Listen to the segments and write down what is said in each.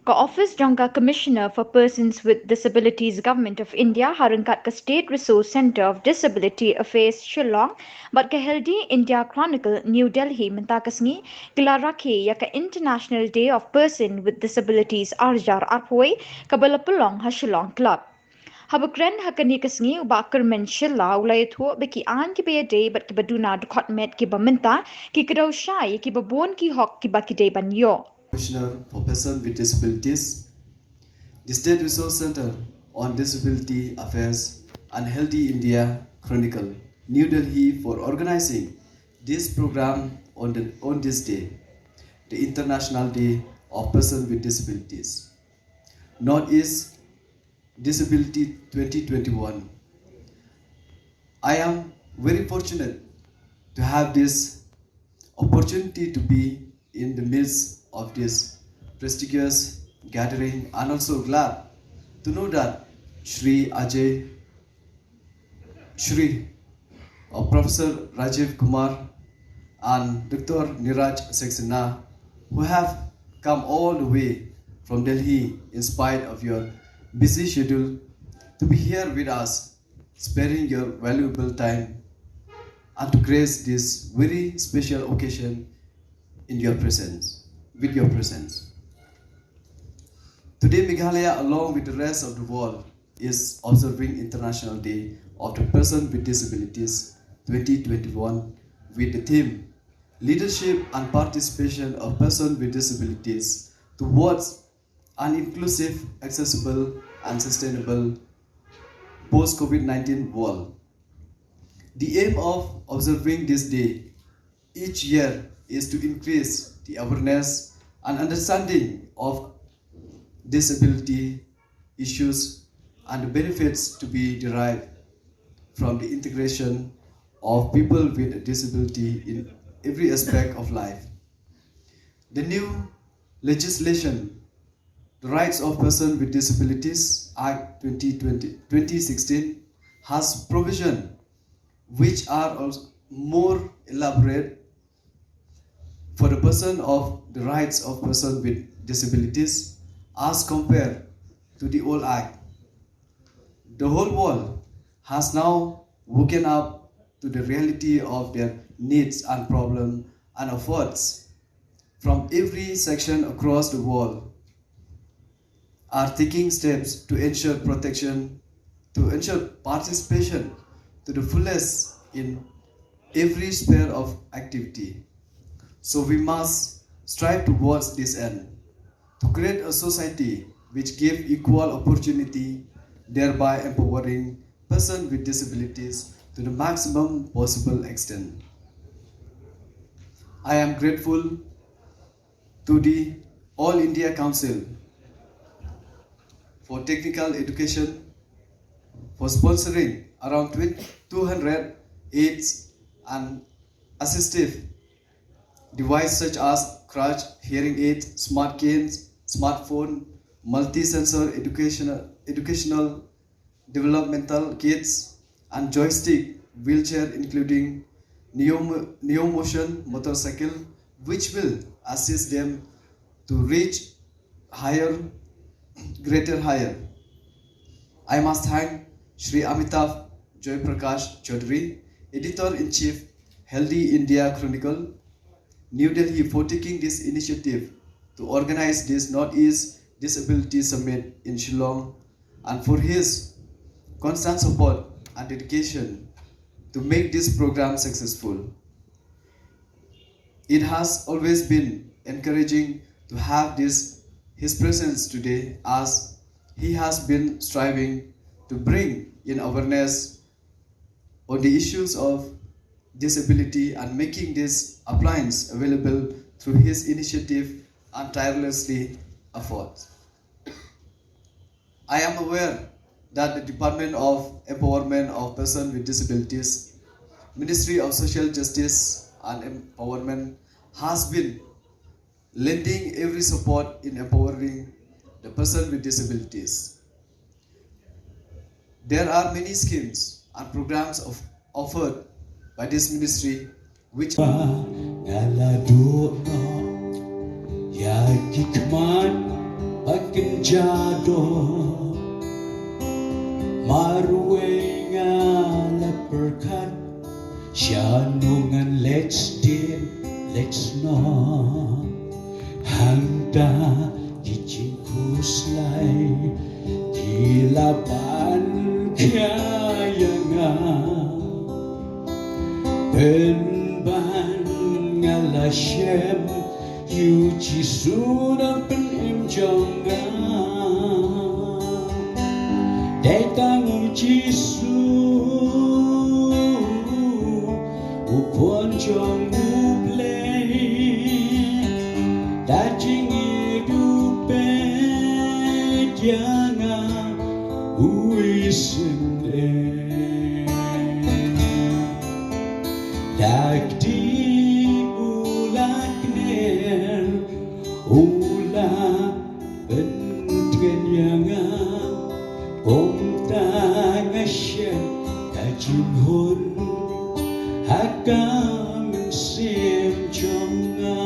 Ka Office Jangka Commissioner for Persons with Disabilities Government of India Harangkat ka State Resource Centre of Disability Affairs Shillong but ka Healthy India Chronicle New Delhi mentakasngi kila rakhi ya ka International Day of Person with Disabilities Arjar Arpoi ka Balapulong ha Shillong Club. Habukren hakani kasngi ubakar menshilla ulay thu beki an ki be day but ki baduna dukot met ki baminta ki kadaw shai ki babon ki hok ki baki day banyo. Commissioner for Persons with Disabilities, the State Resource Center on Disability Affairs and Healthy India Chronicle, New Delhi for organizing this program on this day, the International Day of Persons with Disabilities. Northeast Disability 2021. I am very fortunate to have this opportunity to be in the midst of this prestigious gathering, and also glad to know that Shri Professor Rajiv Kumar and Dr. Niraj Saxena, who have come all the way from Delhi in spite of your busy schedule to be here with us, sparing your valuable time and to grace this very special occasion in your presence. With your presence. Today, Meghalaya, along with the rest of the world, is observing International Day of the Person with Disabilities 2021 with the theme Leadership and Participation of Persons with Disabilities towards an inclusive, accessible, and sustainable post-COVID-19 world. The aim of observing this day each year is to increase the awareness and understanding of disability issues and the benefits to be derived from the integration of people with a disability in every aspect of life. The new legislation, the Rights of Persons with Disabilities Act 2016, has provision which are also more elaborate for the person of the rights of persons with disabilities as compared to the old act. The whole world has now woken up to the reality of their needs and problems and efforts from every section across the world are taking steps to ensure protection, to ensure participation to the fullest in every sphere of activity. So we must strive towards this end, to create a society which gives equal opportunity, thereby empowering persons with disabilities to the maximum possible extent. I am grateful to the All India Council for Technical Education for sponsoring around 200 aids and assistive devices such as crutch, hearing aids, smart canes, smartphone, multi-sensor educational developmental kits, and joystick wheelchair including Neo Motion motorcycle, which will assist them to reach greater higher. I must thank Shri Amitav Joy Prakash Chaudhary, Editor-in-Chief, Healthy India Chronicle, New Delhi, for taking this initiative to organize this Northeast Disability Summit in Shillong, and for his constant support and dedication to make this program successful. It has always been encouraging to have his presence today, as he has been striving to bring in awareness on the issues of disability and making this appliance available through his initiative and tirelessly efforts. I am aware that the Department of Empowerment of Persons with Disabilities, Ministry of Social Justice and Empowerment, has been lending every support in empowering the person with disabilities. There are many schemes and programs offered by this ministry which Bakin jado Maruenga leperkat Syanungan let's deal let's know Hangda Kijingku selai Di lapan kayanga Benban ngalashem Yuji sudah penim jonga Datang uji su Upon jong uplay Dajing hidupe Jangan uisende Dak di ulakner Ula bentgen yanga Om tangasya kajing hon Hakam sim jonga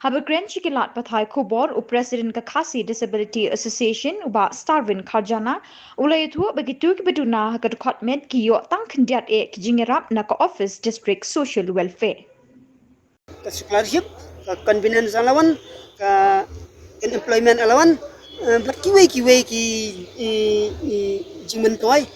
Habagren Chikilat Pathai Kubor u President Kakasi Disability Association uba Starvin Kharjana ulayathu begitu kibeduna hakat khotmet kiyo tang khendiat e kijingerap na ka office district social welfare ka scholarship ka convenience alawan ka employment alawan but kiwe ki jimentoy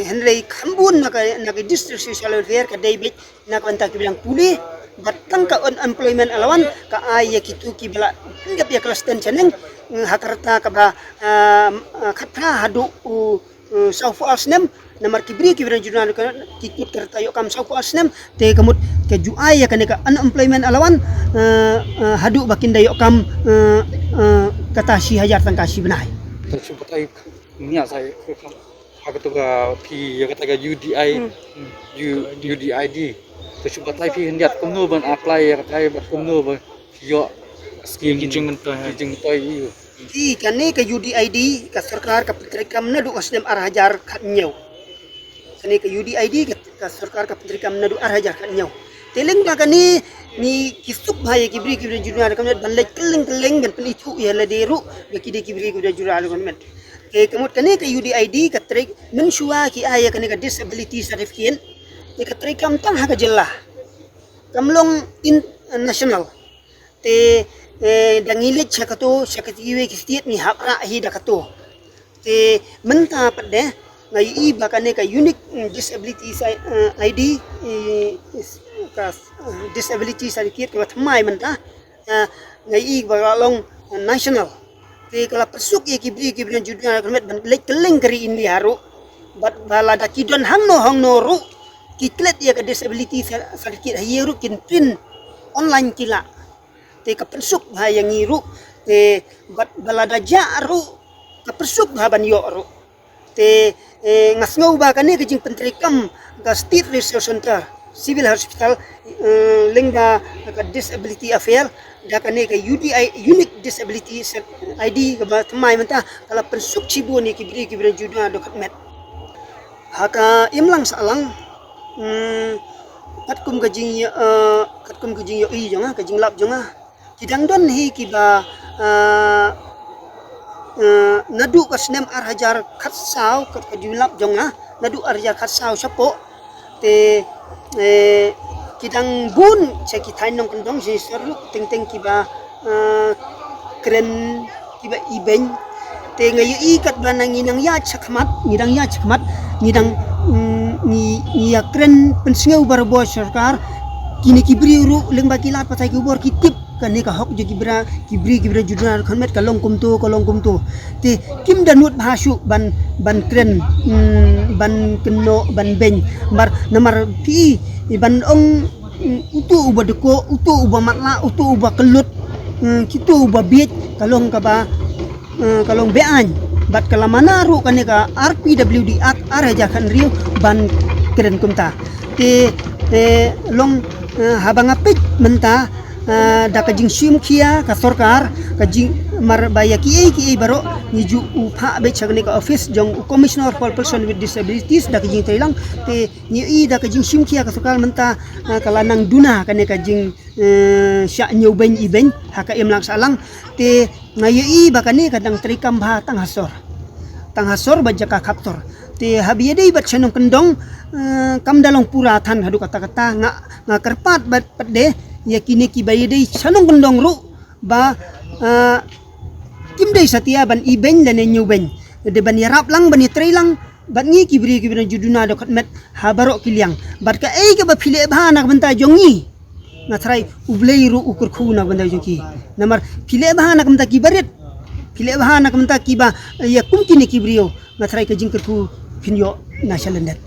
henry khambun na ka district social welfare ka daybit na ka anta kibilang puli batang ka unemployment alawan ka ay kitu kibla ngap ya kelas 10 chaneng hakarta ka ba khatha hadu saufu asnem namar kibri kibran jurnal ka tikut karta yo kam saufu asnem te kamut ke ju ay ka ka unemployment alawan hadu bakinda yo kam kata si hajar tangkasi benai tersubat ay niya saya agak pi ya kata UDID tersubat ay pi hendak kumno ban apply ya kata bat kumno ban yo scheme kijing mentoy iyo ti kane ka UDID ka sarkar ka petrikam na du asnem arhajar khatnyaw kane ka UDID ka sarkar ka petrikam na du arhajar khatnyaw teleng ba kani ni kisuk bhai kibri jurnal kamet banlai keleng ban penitu ya la deru bekide kibri jurnal kamet ke kamut kane ka UDID ka trik mensua ki aya kane ka disability certificate te ka trikam tang ha ka jella kamlong international te dangilit sakato sakatiwe kistiet ni hapra hi dakato te menta padde ngai iba kane ka unique disability ID ka disability certificate ka thamai menta ngai iba long national te kala persuk ye kibri judna kamet ban lek keleng kari indi haru bat bala da kidon hangno ru kiklet ya ka disability certificate hayeru kin print online kila te ka persuk ha yang ngiru te bat balada jaru ka persuk ha ban yo ru te ngasngau ba kane kijing pentrikam ka state research center civil hospital lingba ka disability affair da kane ka UDI unique disability ID ka ba thamai menta kala persuk cibu ni kibri judna do khatmet haka imlang salang katkum kajing yo i jonga kajing lap jonga kidang don hi kiba nadu kasnem arhajar khatsau kajing lap jonga nadu arhajar khatsau sapo te kidang bun ceki thainong kondong si seru teng kiba keren kiba ibeng te ngayu ikat banang inang ya chakmat ngidang ni keren pensingau barbo sarkar kini kibri ru lengba kilat patai kubor kitip kane ka hok jo kibri jurnal khamet kalong kumtu te kim danut bhasu ban kren ban keno ban ben mar namar pi ban ong utu uba deko utu uba matla utu uba kelut kitu uba biet kalong ka ba kalong bean bat kalamana ru kane ka RPWD araja kan riu ban keren kumta te long habang apit menta da kajing sim kia ka sarkar kajing mar baya ki baro ni ju upha be chagne ka office jong commissioner for person with disabilities dak jing tailang te ni dak jing simkia ka sukal menta kalanang duna kane ka jing sya nyau ben iben haka imlang salang te ngayi bakane kadang trikam bha tang hasor bajaka kaptor te habiyade bat chenong kendong kam dalong pura than hadu kata-kata nga kerpat bat pade yakini ki bayade chenong kendong ru ba kim dei satia ban iben dan nyuben de ban yarap lang ban itri lang bat ngi kibri juduna do khatmet habaro kiliang bat ka ei ka ba phile bha nak banta jongi ngatrai ublei ru ukur khuna banda jongi namar phile bha nak banta kibaret phile bha nak banta kiba ya kum kini kibrio ngatrai ka jingker ku pinyo na shalendet